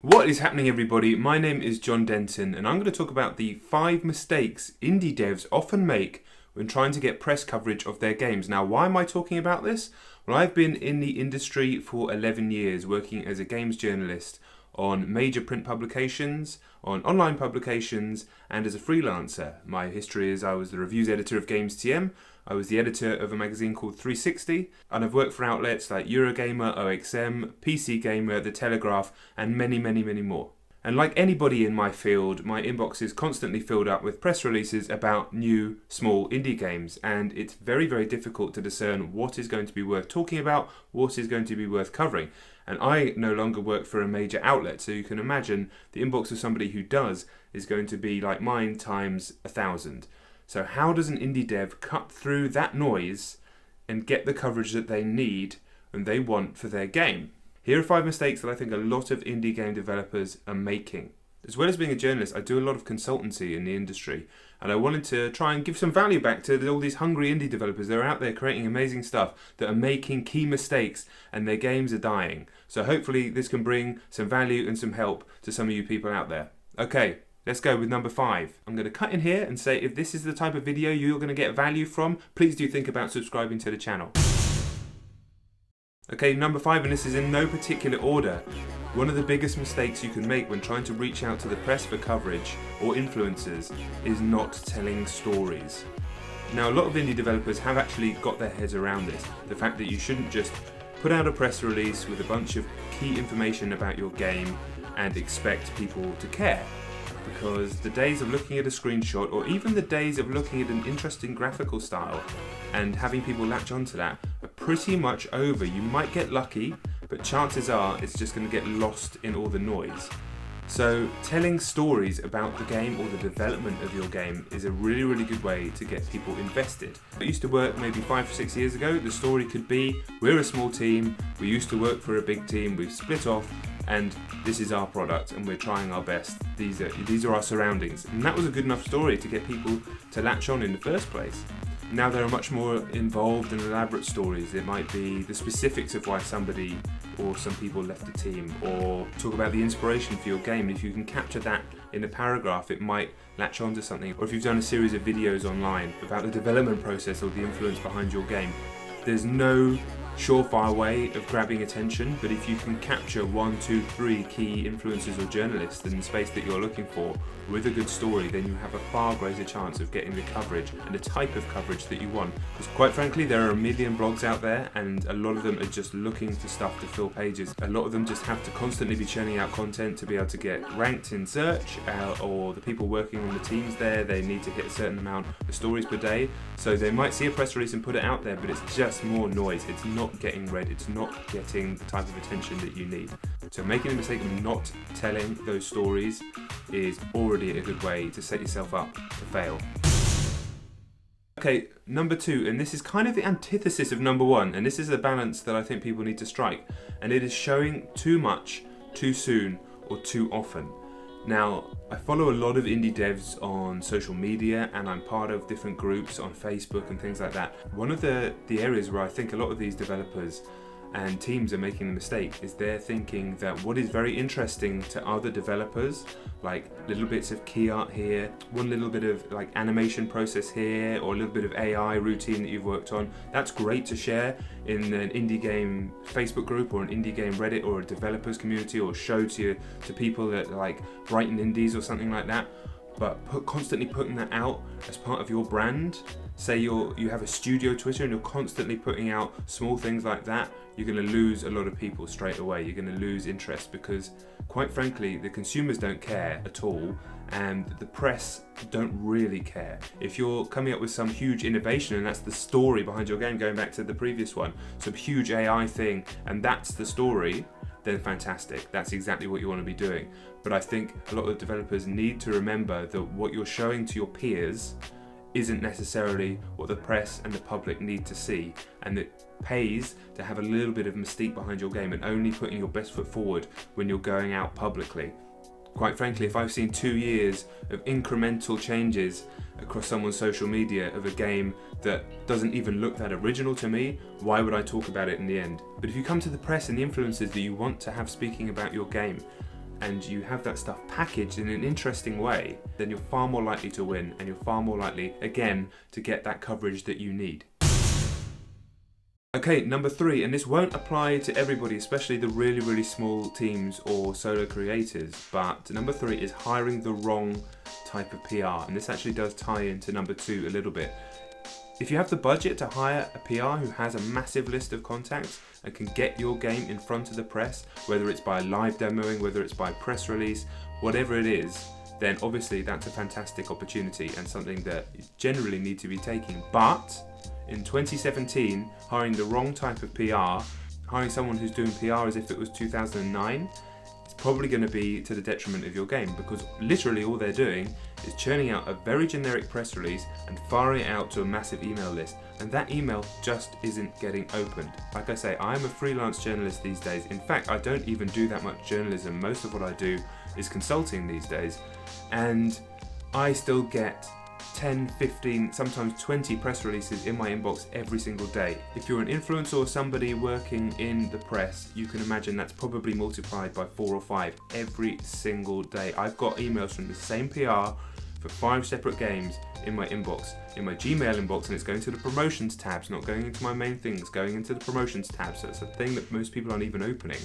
What is happening, everybody? My name is Jon Denton and I'm going to talk about the 5 mistakes indie devs often make when trying to get press coverage of their games. Now, why am I talking about this? Well, I've been in the industry for 11 years working as a games journalist on major print publications, on online publications, and as a freelancer. My history is I was the reviews editor of gamestm, I was the editor of a magazine called 360, and I've worked for outlets like Eurogamer, OXM, PC Gamer, The Telegraph, and many more. And like anybody in my field, my inbox is constantly filled up with press releases about new, small indie games, and it's very difficult to discern what is going to be worth talking about, what is going to be worth covering. And I no longer work for a major outlet, so you can imagine the inbox of somebody who does is going to be like mine times 1,000. So how does an indie dev cut through that noise and get the coverage that they need and they want for their game? Here are 5 mistakes that I think a lot of indie game developers are making. As well as being a journalist, I do a lot of consultancy in the industry, and I wanted to try and give some value back to all these hungry indie developers that are out there creating amazing stuff that are making key mistakes and their games are dying. So hopefully this can bring some value and some help to some of you people out there. Okay, let's go with number 5. I'm going to cut in here and say if this is the type of video you're going to get value from, please do think about subscribing to the channel. Okay, number 5, and this is in no particular order. One of the biggest mistakes you can make when trying to reach out to the press for coverage or influencers is not telling stories. Now, a lot of indie developers have actually got their heads around this. The fact that you shouldn't just put out a press release with a bunch of key information about your game and expect people to care. Because the days of looking at a screenshot, or even the days of looking at an interesting graphical style and having people latch onto that, are pretty much over. You might get lucky, but chances are it's just going to get lost in all the noise. So telling stories about the game or the development of your game is a really good way to get people invested. I used to work maybe 5 or 6 years ago. The story could be, we're a small team, we used to work for a big team, we've split off, and this is our product and we're trying our best. These are our surroundings. And that was a good enough story to get people to latch on in the first place. Now there are much more involved and elaborate stories. It might be the specifics of why somebody or some people left the team, or talk about the inspiration for your game. If you can capture that in a paragraph, it might latch onto something. Or if you've done a series of videos online about the development process or the influence behind your game, there's no surefire way of grabbing attention, but if you can capture 1, 2, 3 key influencers or journalists in the space that you're looking for with a good story, then you have a far greater chance of getting the coverage and the type of coverage that you want. Because quite frankly, there are a million blogs out there and a lot of them are just looking for stuff to fill pages. A lot of them just have to constantly be churning out content to be able to get ranked in search, or the people working on the teams there, they need to hit a certain amount of stories per day. So they might see a press release and put it out there, but it's just more noise. It's not getting read, it's not getting the type of attention that you need. So making the mistake of not telling those stories is already a good way to set yourself up to fail. Okay, number 2, and this is kind of the antithesis of number 1, and this is the balance that I think people need to strike, and it is showing too much, too soon, or too often. Now, I follow a lot of indie devs on social media and I'm part of different groups on Facebook and things like that. One of the areas where I think a lot of these developers and teams are making the mistake is they're thinking that what is very interesting to other developers, like little bits of key art here, one little bit of like animation process here, or a little bit of AI routine that you've worked on, that's great to share in an indie game Facebook group or an indie game Reddit or a developers community, or show to people that like Brighton Indies or something like that. But constantly putting that out as part of your brand, say you have a studio Twitter and you're constantly putting out small things like that, you're going to lose a lot of people straight away. You're going to lose interest because, quite frankly, the consumers don't care at all and the press don't really care. If you're coming up with some huge innovation and that's the story behind your game, going back to the previous one, some huge AI thing, and that's the story, then fantastic. That's exactly what you want to be doing. But I think a lot of developers need to remember that what you're showing to your peers isn't necessarily what the press and the public need to see, and it pays to have a little bit of mystique behind your game and only putting your best foot forward when you're going out publicly. Quite frankly, if I've seen 2 years of incremental changes across someone's social media of a game that doesn't even look that original to me, why would I talk about it in the end? But if you come to the press and the influencers that you want to have speaking about your game, and you have that stuff packaged in an interesting way, then you're far more likely to win, and you're far more likely, again, to get that coverage that you need. Okay, number 3, and this won't apply to everybody, especially the really, really small teams or solo creators, but number 3 is hiring the wrong type of PR, and this actually does tie into number 2 a little bit. If you have the budget to hire a PR who has a massive list of contacts and can get your game in front of the press, whether it's by live demoing, whether it's by press release, whatever it is, then obviously that's a fantastic opportunity and something that you generally need to be taking. But in 2017, hiring the wrong type of PR, hiring someone who's doing PR as if it was 2009, it's probably going to be to the detriment of your game, because literally all they're doing is churning out a very generic press release and firing it out to a massive email list, and that email just isn't getting opened. Like I say, I'm a freelance journalist these days. In fact, I don't even do that much journalism. Most of what I do is consulting these days, and I still get 10, 15, sometimes 20 press releases in my inbox every single day. If you're an influencer or somebody working in the press, you can imagine that's probably multiplied by 4 or 5 every single day. I've got emails from the same PR for 5 separate games in my inbox, in my Gmail inbox, and it's going to the promotions tabs, not going into my main things, going into the promotions tab. So it's a thing that most people aren't even opening.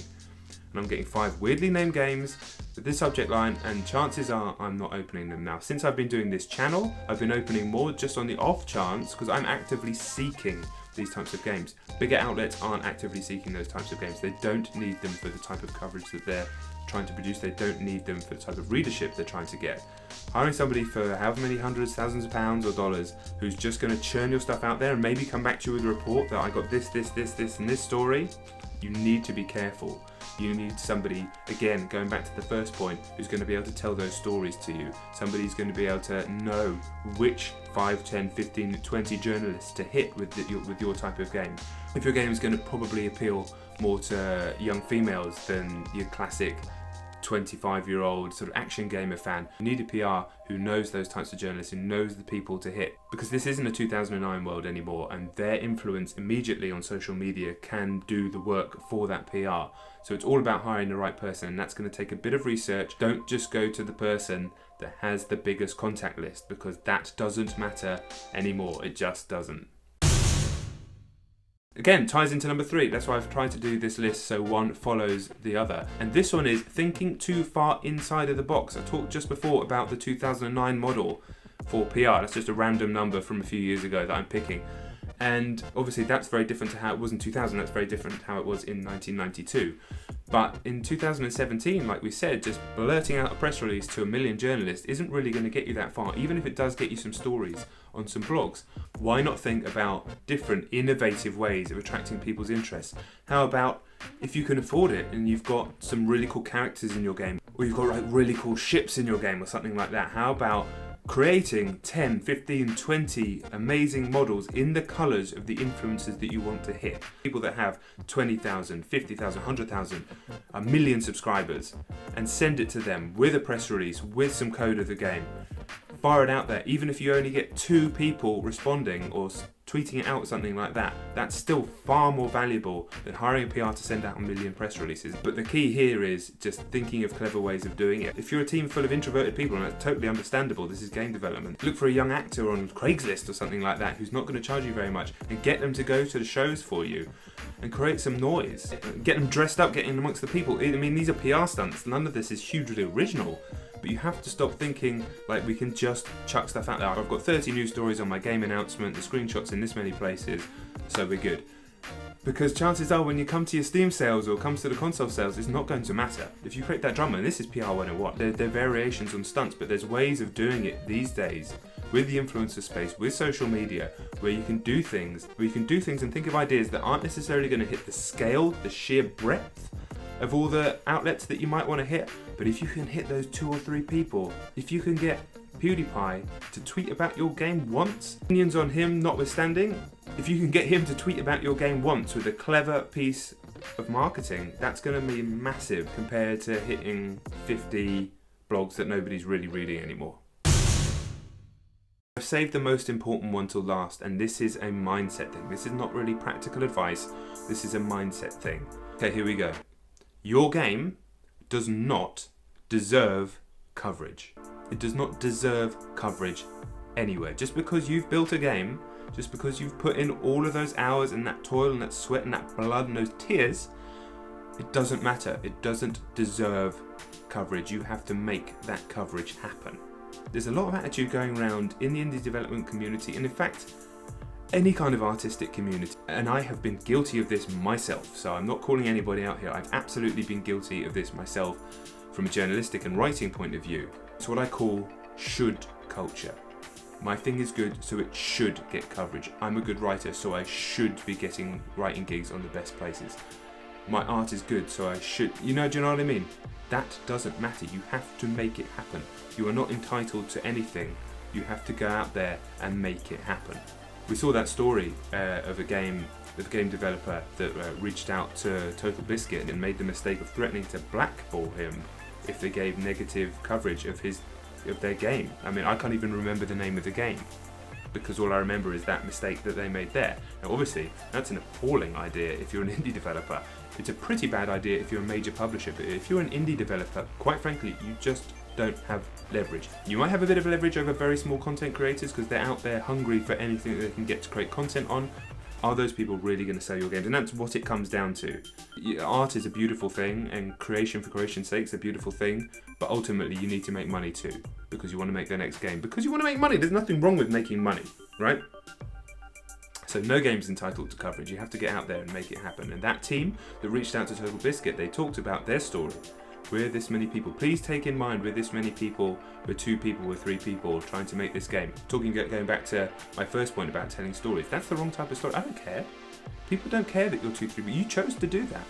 And I'm getting 5 weirdly named games with this subject line, and chances are I'm not opening them now. Since I've been doing this channel, I've been opening more just on the off chance, because I'm actively seeking these types of games. Bigger outlets aren't actively seeking those types of games. They don't need them for the type of coverage that they're trying to produce. They don't need them for the type of readership they're trying to get. Hiring somebody for however many hundreds, thousands of pounds or dollars who's just going to churn your stuff out there and maybe come back to you with a report that I got this, and this story, you need to be careful. You need somebody, again, going back to the first point, who's going to be able to tell those stories to you. Somebody's going to be able to know which 5, 10, 15, 20 journalists to hit with your type of game. If your game is going to probably appeal more to young females than your classic 25-year-old sort of action gamer fan, you need a PR who knows those types of journalists, who knows the people to hit. Because this isn't a 2009 world anymore, and their influence immediately on social media can do the work for that PR. So it's all about hiring the right person, and that's going to take a bit of research. Don't just go to the person that has the biggest contact list, because that doesn't matter anymore. It just doesn't. Again, ties into number 3. That's why I've tried to do this list so one follows the other. And this one is thinking too far inside of the box. I talked just before about the 2009 model for PR. That's just a random number from a few years ago that I'm picking. And obviously that's very different to how it was in 2000. That's very different to how it was in 1992. But in 2017, like we said, just blurting out a press release to a million journalists isn't really going to get you that far, even if it does get you some stories on some blogs. Why not think about different, innovative ways of attracting people's interest? How about if you can afford it and you've got some really cool characters in your game, or you've got like really cool ships in your game or something like that? How about creating 10, 15, 20 amazing models in the colours of the influencers that you want to hit? People that have 20,000, 50,000, 100,000, a million subscribers, and send it to them with a press release, with some code of the game. Fire it out there. Even if you only get 2 people responding or tweeting it out, something like that, that's still far more valuable than hiring a PR to send out a million press releases. But the key here is just thinking of clever ways of doing it. If you're a team full of introverted people, and that's totally understandable, this is game development, look for a young actor on Craigslist or something like that who's not going to charge you very much, and get them to go to the shows for you and create some noise. Get them dressed up, get in amongst the people. I mean, these are PR stunts. None of this is hugely original. But you have to stop thinking like we can just chuck stuff out there. I've got 30 news stories on my game announcement, the screenshots in this many places, so we're good. Because chances are when you come to your Steam sales or comes to the console sales, it's not going to matter. If you create that drama, and this is PR 101, there are variations on stunts, but there's ways of doing it these days with the influencer space, with social media, where you can do things, and think of ideas that aren't necessarily going to hit the scale, the sheer breadth of all the outlets that you might want to hit. But if you can hit those 2 or 3 people, if you can get PewDiePie to tweet about your game once, opinions on him notwithstanding, if you can get him to tweet about your game once with a clever piece of marketing, that's going to be massive compared to hitting 50 blogs that nobody's really reading anymore. I've saved the most important one till last, and this is a mindset thing. This is not really practical advice, this is a mindset thing. Okay, here we go. Your game does not deserve coverage. It does not deserve coverage anywhere. Just because you've built a game, just because you've put in all of those hours and that toil and that sweat and that blood and those tears, it doesn't matter. It doesn't deserve coverage. You have to make that coverage happen. There's a lot of attitude going around in the indie development community, and in fact, any kind of artistic community. And I have been guilty of this myself, so I'm not calling anybody out here. I've absolutely been guilty of this myself from a journalistic and writing point of view. It's what I call should culture. My thing is good, so it should get coverage. I'm a good writer, so I should be getting writing gigs on the best places. My art is good, so I should, do you know what I mean? That doesn't matter. You have to make it happen. You are not entitled to anything. You have to go out there and make it happen. We saw that story of a game developer that reached out to Total Biscuit and made the mistake of threatening to blackball him if they gave negative coverage of their game. I mean, I can't even remember the name of the game because all I remember is that mistake that they made there. Now obviously, that's an appalling idea if you're an indie developer. It's a pretty bad idea if you're a major publisher, but if you're an indie developer, quite frankly, you just don't have leverage. You might have a bit of leverage over very small content creators because they're out there hungry for anything that they can get to create content on. Are those people really going to sell your games? And that's what it comes down to. Art is a beautiful thing, and creation for creation's sake is a beautiful thing, but ultimately you need to make money too, because you want to make the next game. Because you want to make money, there's nothing wrong with making money, right? So no game's entitled to coverage. You have to get out there and make it happen. And that team that reached out to Total Biscuit, they talked about their story. We're this many people. Please take in mind we're this many people, we're 2 people, we're 3 people trying to make this game. Going back to my first point about telling stories. That's the wrong type of story. I don't care. People don't care that you're 2, 3 people. You chose to do that.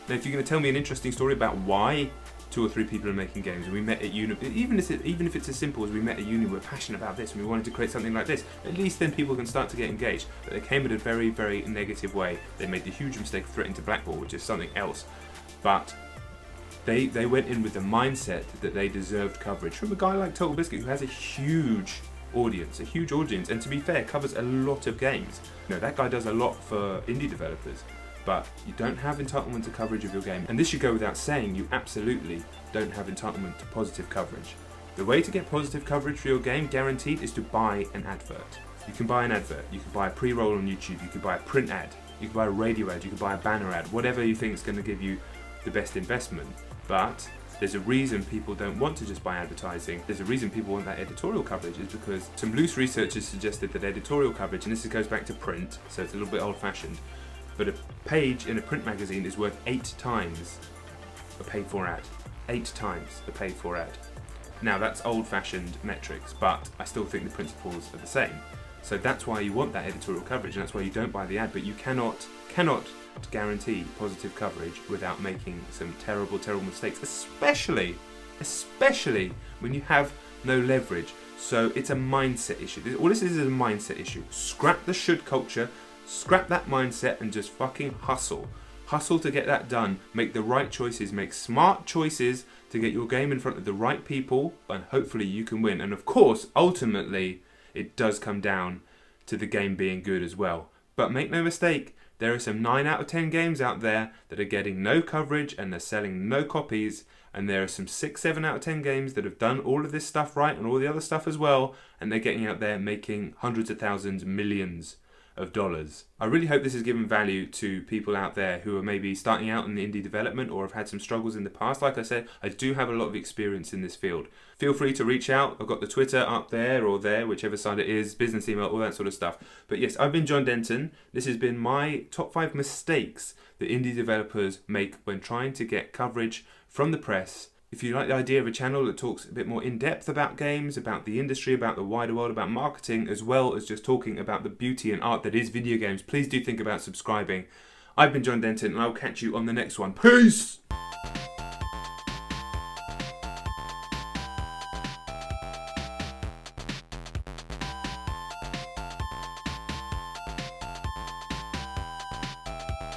Now if you're going to tell me an interesting story about why 2 or 3 people are making games and we met at uni, even if it's as simple as we met at uni, we're passionate about this and we wanted to create something like this, at least then people can start to get engaged. But they came in a very, very negative way. They made the huge mistake of threatening to blackball, which is something else. But they went in with the mindset that they deserved coverage from a guy like Total Biscuit, who has a huge audience, and to be fair, covers a lot of games. That guy does a lot for indie developers, but you don't have entitlement to coverage of your game. And this should go without saying, you absolutely don't have entitlement to positive coverage. The way to get positive coverage for your game, guaranteed, is to buy an advert. You can buy an advert, you can buy a pre-roll on YouTube, you can buy a print ad, you can buy a radio ad, you can buy a banner ad, whatever you think is going to give you the best investment. But there's a reason people don't want to just buy advertising. There's a reason people want that editorial coverage, is because some loose research has suggested that editorial coverage, and this goes back to print, so it's a little bit old-fashioned, but a page in a print magazine is worth 8 times a paid-for ad. 8 times a paid-for ad. Now that's old-fashioned metrics, but I still think the principles are the same. So that's why you want that editorial coverage, and that's why you don't buy the ad, but you cannot guarantee positive coverage without making some terrible mistakes, especially when you have no leverage. So it's a mindset issue. All this is a mindset issue. Scrap the should culture, scrap that mindset, and just fucking hustle. Hustle to get that done. Make the right choices, make smart choices to get your game in front of the right people, and hopefully you can win. And of course, ultimately, it does come down to the game being good as well. But make no mistake, there are some 9 out of 10 games out there that are getting no coverage and they're selling no copies, and there are some 6, 7 out of 10 games that have done all of this stuff right and all the other stuff as well, and they're getting out there making hundreds of thousands, millions of dollars. I really hope this has given value to people out there who are maybe starting out in the indie development or have had some struggles in the past. Like I said, I do have a lot of experience in this field. Feel free to reach out. I've got the Twitter up there or there, whichever side it is, business email, all that sort of stuff. But yes, I've been Jon Denton. This has been my top 5 mistakes that indie developers make when trying to get coverage from the press. If you like the idea of a channel that talks a bit more in depth about games, about the industry, about the wider world, about marketing, as well as just talking about the beauty and art that is video games, please do think about subscribing. I've been Jon Denton, and I'll catch you on the next one. Peace!